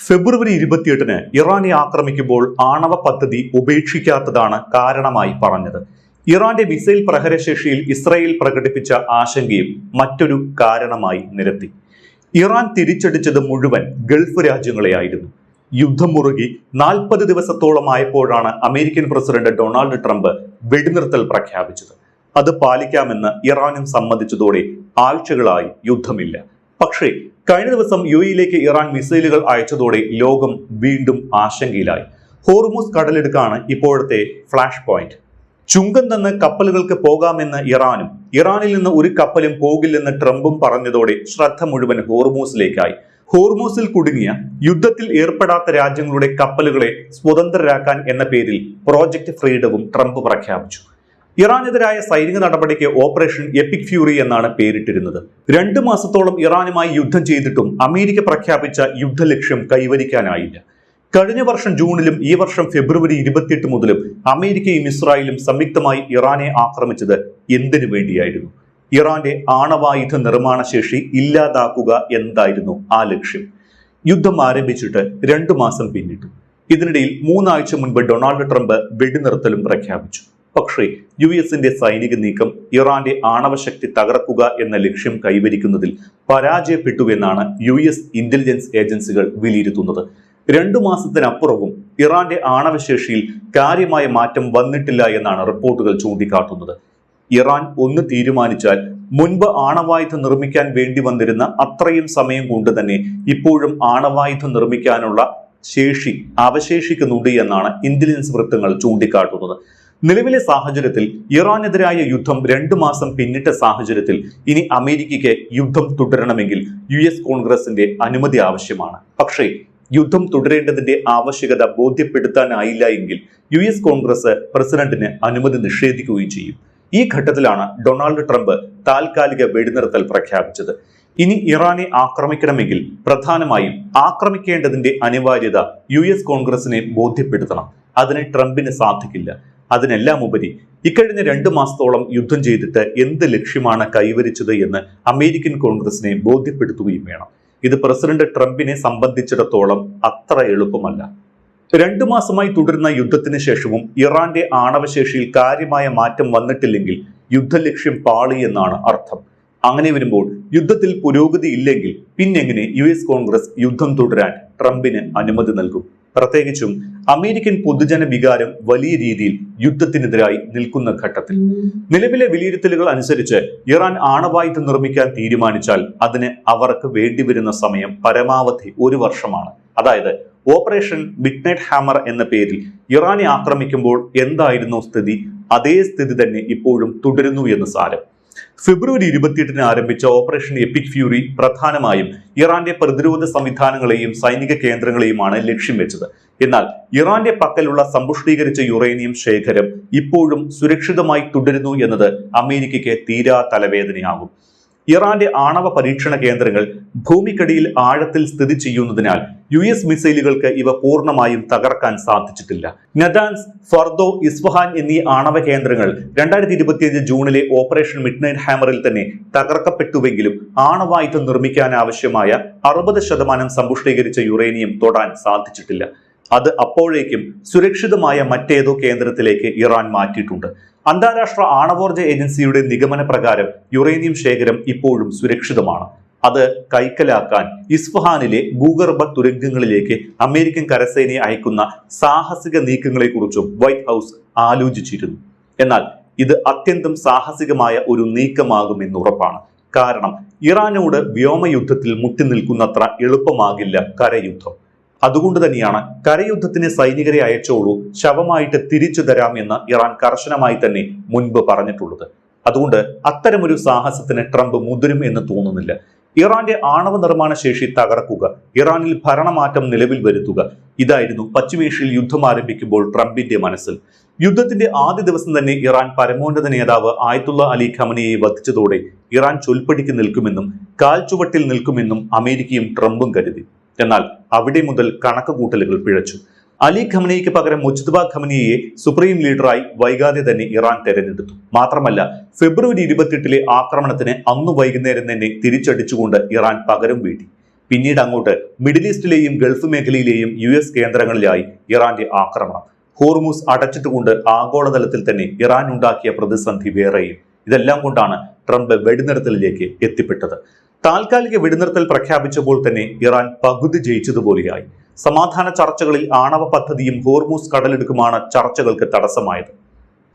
ഫെബ്രുവരി 28-ന് ഇറാനെ ആക്രമിക്കുമ്പോൾ ആണവ പദ്ധതി ഉപേക്ഷിക്കാത്തതാണ് കാരണമായി പറഞ്ഞത്. ഇറാന്റെ മിസൈൽ പ്രഹരശേഷിയിൽ ഇസ്രായേൽ പ്രകടിപ്പിച്ച ആശങ്കയും മറ്റൊരു കാരണമായി നിരത്തി. ഇറാൻ തിരിച്ചടിച്ചത് മുഴുവൻ ഗൾഫ് രാജ്യങ്ങളെയായിരുന്നു. യുദ്ധം മുറുകി 40 ദിവസത്തോളമായപ്പോഴാണ് അമേരിക്കൻ പ്രസിഡന്റ് ഡൊണാൾഡ് ട്രംപ് വെടിനിർത്തൽ പ്രഖ്യാപിച്ചത്. അത് പാലിക്കാമെന്ന് ഇറാനും സമ്മതിച്ചതോടെ ആഴ്ചകളായി യുദ്ധമില്ല. പക്ഷേ കഴിഞ്ഞ ദിവസം യുഎഇയിലേക്ക് ഇറാൻ മിസൈലുകൾ അയച്ചതോടെ ലോകം വീണ്ടും ആശങ്കയിലായി. ഹോർമുസ് കടലിടുക്കാണ് ഇപ്പോഴത്തെ ഫ്ലാഷ് പോയിന്റ്. ചുങ്കം തന്ന് കപ്പലുകൾക്ക് പോകാമെന്ന് ഇറാനും ഇറാനിൽ നിന്ന് ഒരു കപ്പലും പോകില്ലെന്ന് ട്രംപും പറഞ്ഞതോടെ ശ്രദ്ധ മുഴുവൻ ഹോർമൂസിലേക്കായി. ഹോർമൂസിൽ കുടുങ്ങിയ യുദ്ധത്തിൽ ഏർപ്പെടാത്ത രാജ്യങ്ങളുടെ കപ്പലുകളെ സ്വതന്ത്രരാക്കാൻ എന്ന പേരിൽ പ്രോജക്ട് ഫ്രീഡവും ട്രംപ് പ്രഖ്യാപിച്ചു. ഇറാനെതിരായ സൈനിക നടപടിക്ക് ഓപ്പറേഷൻ എപ്പിക് ഫ്യൂറി എന്നാണ് പേരിട്ടിരുന്നത്. 2 മാസത്തോളം ഇറാനുമായി യുദ്ധം ചെയ്തിട്ടും അമേരിക്ക പ്രഖ്യാപിച്ച യുദ്ധലക്ഷ്യം കൈവരിക്കാനായില്ല. കഴിഞ്ഞ വർഷം ജൂണിലും ഈ വർഷം ഫെബ്രുവരി 28 മുതലും അമേരിക്കയും ഇസ്രായേലും സംയുക്തമായി ഇറാനെ ആക്രമിച്ചത് എന്തിനു വേണ്ടിയായിരുന്നു? ഇറാന്റെ ആണവായുധ നിർമ്മാണ ശേഷി ഇല്ലാതാക്കുക എന്നതായിരുന്നു ആ ലക്ഷ്യം. യുദ്ധം ആരംഭിച്ചിട്ട് 2 മാസം പിന്നിട്ടു. ഇതിനിടയിൽ 3 ആഴ്ച മുൻപ് ഡൊണാൾഡ് ട്രംപ് വെടിനിർത്തലും പ്രഖ്യാപിച്ചു. പക്ഷേ യുഎസിന്റെ സൈനിക നീക്കം ഇറാന്റെ ആണവശക്തി തകർക്കുക എന്ന ലക്ഷ്യം കൈവരിക്കുന്നതിൽ പരാജയപ്പെട്ടുവെന്നാണ് യുഎസ് ഇന്റലിജൻസ് ഏജൻസികൾ വിലയിരുത്തുന്നത്. 2 മാസത്തിനപ്പുറവും ഇറാന്റെ ആണവശേഷിയിൽ കാര്യമായ മാറ്റം വന്നിട്ടില്ല എന്നാണ് റിപ്പോർട്ടുകൾ ചൂണ്ടിക്കാട്ടുന്നത്. ഇറാൻ ഒന്ന് തീരുമാനിച്ചാൽ മുൻപ് ആണവായുധം നിർമ്മിക്കാൻ വേണ്ടി വന്നിരുന്ന അത്രയും സമയം കൊണ്ട് തന്നെ ഇപ്പോഴും ആണവായുധം നിർമ്മിക്കാനുള്ള ശേഷി അവശേഷിക്കുന്നുണ്ട് എന്നാണ് ഇന്റലിജൻസ് വൃത്തങ്ങൾ ചൂണ്ടിക്കാട്ടുന്നത്. നിലവിലെ സാഹചര്യത്തിൽ ഇറാനെതിരായ യുദ്ധം 2 മാസം പിന്നിട്ട സാഹചര്യത്തിൽ ഇനി അമേരിക്കയ്ക്ക് യുദ്ധം തുടരണമെങ്കിൽ യുഎസ് കോൺഗ്രസിന്റെ അനുമതി ആവശ്യമാണ്. പക്ഷേ യുദ്ധം തുടരേണ്ടതിന്റെ ആവശ്യകത ബോധ്യപ്പെടുത്താനായില്ല എങ്കിൽ യുഎസ് കോൺഗ്രസ് പ്രസിഡന്റിന് അനുമതി നിഷേധിക്കുകയും ചെയ്യും. ഈ ഘട്ടത്തിലാണ് ഡൊണാൾഡ് ട്രംപ് താൽക്കാലിക വെടിനിർത്തൽ പ്രഖ്യാപിച്ചത്. ഇനി ഇറാനെ ആക്രമിക്കണമെങ്കിൽ പ്രധാനമായും ആക്രമിക്കേണ്ടതിന്റെ അനിവാര്യത യുഎസ് കോൺഗ്രസിനെ ബോധ്യപ്പെടുത്തണം. അതിന് ട്രംപിന് സാധിക്കില്ല. അതിനെല്ലാം ഉപരി ഇക്കഴിഞ്ഞ 2 മാസത്തോളം യുദ്ധം ചെയ്തിട്ട് എന്ത് ലക്ഷ്യമാണ് കൈവരിച്ചത് എന്ന് അമേരിക്കൻ കോൺഗ്രസിനെ ബോധ്യപ്പെടുത്തുകയും വേണം. ഇത് പ്രസിഡന്റ് ട്രംപിനെ സംബന്ധിച്ചിടത്തോളം അത്ര എളുപ്പമല്ല. 2 മാസമായി തുടരുന്ന യുദ്ധത്തിന് ശേഷവും ഇറാന്റെ ആണവശേഷിയിൽ കാര്യമായ മാറ്റം വന്നിട്ടില്ലെങ്കിൽ യുദ്ധലക്ഷ്യം പാളി എന്നാണ് അർത്ഥം. അങ്ങനെ വരുമ്പോൾ യുദ്ധത്തിൽ പുരോഗതി ഇല്ലെങ്കിൽ പിന്നെങ്ങനെ യുഎസ് കോൺഗ്രസ് യുദ്ധം തുടരാൻ ട്രംപിന് അനുമതി നൽകും? പ്രത്യേകിച്ചും അമേരിക്കൻ പൊതുജന വികാരം വലിയ രീതിയിൽ യുദ്ധത്തിനെതിരായി നിൽക്കുന്ന ഘട്ടത്തിൽ. നിലവിലെ വിലയിരുത്തലുകൾ അനുസരിച്ച് ഇറാൻ ആണവായുധം നിർമ്മിക്കാൻ തീരുമാനിച്ചാൽ അതിന് അവർക്ക് വേണ്ടിവരുന്ന സമയം പരമാവധി 1 വർഷമാണ്. അതായത് ഓപ്പറേഷൻ മിഡ്നൈറ്റ് ഹാമർ എന്ന പേരിൽ ഇറാനെ ആക്രമിക്കുമ്പോൾ എന്തായിരുന്നു സ്ഥിതി, അതേ സ്ഥിതി തന്നെ ഇപ്പോഴും തുടരുന്നു എന്ന് സാരം. ഫെബ്രുവരി 28-ന് ആരംഭിച്ച ഓപ്പറേഷൻ എപ്പിക് ഫ്യൂറി പ്രധാനമായും ഇറാന്റെ പ്രതിരോധ സംവിധാനങ്ങളെയും സൈനിക കേന്ദ്രങ്ങളെയുമാണ് ലക്ഷ്യം വെച്ചത്. എന്നാൽ ഇറാന്റെ പക്കലുള്ള സമ്പുഷ്ടീകരിച്ച യുറേനിയം ശേഖരം ഇപ്പോഴും സുരക്ഷിതമായി തുടരുന്നു എന്നത് അമേരിക്കയ്ക്ക് തീരാ തലവേദനയാകും. ഇറാന്റെ ആണവ പരീക്ഷണ കേന്ദ്രങ്ങൾ ഭൂമിക്കടിയിൽ ആഴത്തിൽ സ്ഥിതി ചെയ്യുന്നതിനാൽ യുഎസ് മിസൈലുകൾക്ക് ഇവ പൂർണ്ണമായും തകർക്കാൻ സാധിച്ചിട്ടില്ല. നദാൻസ്, ഫർദോ, ഇസ്ഫഹാൻ എന്നീ ആണവ കേന്ദ്രങ്ങൾ 2025 ജൂണിലെ ഓപ്പറേഷൻ മിഡ്നൈറ്റ് ഹാമറിൽ തന്നെ തകർക്കപ്പെട്ടുവെങ്കിലും ആണവായുധം നിർമ്മിക്കാൻ ആവശ്യമായ 60% സമ്പുഷ്ടീകരിച്ച യുറേനിയം തൊടാൻ സാധിച്ചിട്ടില്ല. അത് അപ്പോഴേക്കും സുരക്ഷിതമായ മറ്റേതോ കേന്ദ്രത്തിലേക്ക് ഇറാൻ മാറ്റിയിട്ടുണ്ട്. അന്താരാഷ്ട്ര ആണവോർജ ഏജൻസിയുടെ നിഗമന പ്രകാരം യുറേനിയം ശേഖരം ഇപ്പോഴും സുരക്ഷിതമാണ്. അത് കൈക്കലാക്കാൻ ഇസ്ഫഹാനിലെ ഭൂഗർഭ തുരങ്കങ്ങളിലേക്ക് അമേരിക്കൻ കരസേനയെ അയക്കുന്ന സാഹസിക നീക്കങ്ങളെക്കുറിച്ചും വൈറ്റ് ഹൗസ് ആലോചിച്ചിരുന്നു. എന്നാൽ ഇത് അത്യന്തം സാഹസികമായ ഒരു നീക്കമാകുമെന്ന് ഉറപ്പാണ്. കാരണം ഇറാനോട് വ്യോമയുദ്ധത്തിൽ മുട്ടിനിൽക്കുന്നത്ര എളുപ്പമാകില്ല കരയുദ്ധം. അതുകൊണ്ട് തന്നെയാണ് കരയുദ്ധത്തിന് സൈനികരെ അയച്ചോളൂ, ശവമായിട്ട് തിരിച്ചു തരാം എന്ന് ഇറാൻ കർശനമായി തന്നെ മുൻപ് പറഞ്ഞിട്ടുള്ളത്. അതുകൊണ്ട് അത്തരമൊരു സാഹസത്തിന് ട്രംപ് മുതിരും എന്ന് തോന്നുന്നില്ല. ഇറാന്റെ ആണവ നിർമ്മാണ ശേഷി തകർക്കുക, ഇറാനിൽ ഭരണമാറ്റം നിലവിൽ വരുത്തുക, ഇതായിരുന്നു പശ്ചിമേഷ്യയിൽ യുദ്ധം ആരംഭിക്കുമ്പോൾ ട്രംപിന്റെ മനസ്സിൽ. യുദ്ധത്തിന്റെ ആദ്യ ദിവസം തന്നെ ഇറാൻ പരമോന്നത നേതാവ് ആയത്തുള്ള അലി ഖമനിയെ വധിച്ചതോടെ ഇറാൻ ചൊൽപ്പടിക്ക് നിൽക്കുമെന്നും കാൽച്ചുവട്ടിൽ നിൽക്കുമെന്നും അമേരിക്കയും ട്രംപും കരുതി. എന്നാൽ അവിടെ മുതൽ കണക്കുകൂട്ടലുകൾ പിഴച്ചു. അലി ഖമനിയ്ക്ക് പകരം മുജ്തബ ഖമനിയെ സുപ്രീം ലീഡറായി വൈകാതെ തന്നെ ഇറാൻ തെരഞ്ഞെടുത്തു. മാത്രമല്ല ഫെബ്രുവരി 28-ലെ ആക്രമണത്തിന് അന്നു വൈകുന്നേരം തന്നെ തിരിച്ചടിച്ചുകൊണ്ട് ഇറാൻ പകരം വീട്ടി. പിന്നീട് അങ്ങോട്ട് മിഡിൽ ഈസ്റ്റിലെയും ഗൾഫ് മേഖലയിലെയും US കേന്ദ്രങ്ങളിലായി ഇറാന്റെ ആക്രമണം. ഹോർമൂസ് അടച്ചിട്ടുകൊണ്ട് ആഗോളതലത്തിൽ തന്നെ ഇറാൻ ഉണ്ടാക്കിയ പ്രതിസന്ധി വേറെയും. ഇതെല്ലാം കൊണ്ടാണ് ട്രംപ് വെടിനിർത്തലിലേക്ക് എത്തിപ്പെട്ടത്. താൽക്കാലിക വെടിനിർത്തൽ പ്രഖ്യാപിച്ചപ്പോൾ തന്നെ ഇറാൻ പകുതി ജയിച്ചതുപോലെയായി. സമാധാന ചർച്ചകളിൽ ആണവ പദ്ധതിയും ഹോർമൂസ് കടലിടുക്കുമാണ് ചർച്ചകൾക്ക് തടസ്സമായത്.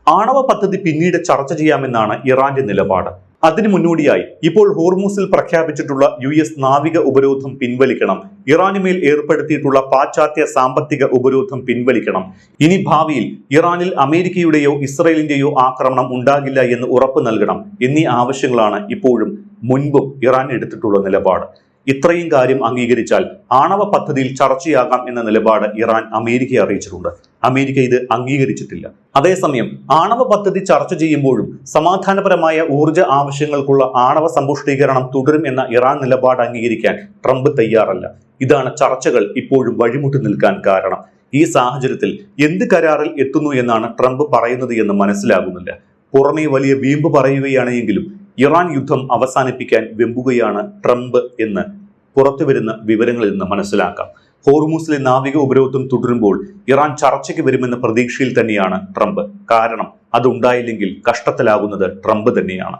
ആണവ പദ്ധതി പിന്നീട് ചർച്ച ചെയ്യാമെന്നാണ് ഇറാന്റെ നിലപാട്. അതിനു മുന്നോടിയായി ഇപ്പോൾ ഹോർമൂസിൽ പ്രഖ്യാപിച്ചിട്ടുള്ള US നാവിക ഉപരോധം പിൻവലിക്കണം, ഇറാനുമേൽ ഏർപ്പെടുത്തിയിട്ടുള്ള പാശ്ചാത്യ സാമ്പത്തിക ഉപരോധം പിൻവലിക്കണം, ഇനി ഭാവിയിൽ ഇറാനിൽ അമേരിക്കയുടെയോ ഇസ്രയേലിന്റെയോ ആക്രമണം ഉണ്ടാകില്ല എന്ന് ഉറപ്പ് നൽകണം എന്നീ ആവശ്യങ്ങളാണ് ഇപ്പോഴും മുൻപും ഇറാൻ എടുത്തിട്ടുള്ള നിലപാട്. ഇത്രയും കാര്യം അംഗീകരിച്ചാൽ ആണവ പദ്ധതിയിൽ ചർച്ചയാകാം എന്ന നിലപാട് ഇറാൻ അമേരിക്കയെ അറിയിച്ചിട്ടുണ്ട്. അമേരിക്ക ഇത് അംഗീകരിച്ചിട്ടില്ല. അതേസമയം ആണവ പദ്ധതി ചർച്ച ചെയ്യുമ്പോഴും സമാധാനപരമായ ഊർജ ആവശ്യങ്ങൾക്കുള്ള ആണവ സമ്പുഷ്ടീകരണം തുടരും എന്ന ഇറാൻ നിലപാട് അംഗീകരിക്കാൻ ട്രംപ് തയ്യാറല്ല. ഇതാണ് ചർച്ചകൾ ഇപ്പോഴും വഴിമുട്ടി നിൽക്കാൻ കാരണം. ഈ സാഹചര്യത്തിൽ എന്ത് കരാറിൽ എത്തുന്നു എന്നാണ് ട്രംപ് പറയുന്നത് എന്ന് മനസ്സിലാകുന്നില്ല. പുറമേ വലിയ വീമ്പ് പറയുകയാണെങ്കിലും ഇറാൻ യുദ്ധം അവസാനിപ്പിക്കാൻ വെമ്പുകയാണ് ട്രംപ് എന്ന് പുറത്തുവരുന്ന വിവരങ്ങളിൽ നിന്ന് മനസ്സിലാക്കാം. ഹോർമൂസിലെ നാവിക ഉപരോധം തുടരുമ്പോൾ ഇറാൻ ചർച്ചയ്ക്ക് വരുമെന്ന പ്രതീക്ഷയിൽ തന്നെയാണ് ട്രംപ്. കാരണം അതുണ്ടായില്ലെങ്കിൽ കഷ്ടത്തിലാകുന്നത് ട്രംപ് തന്നെയാണ്.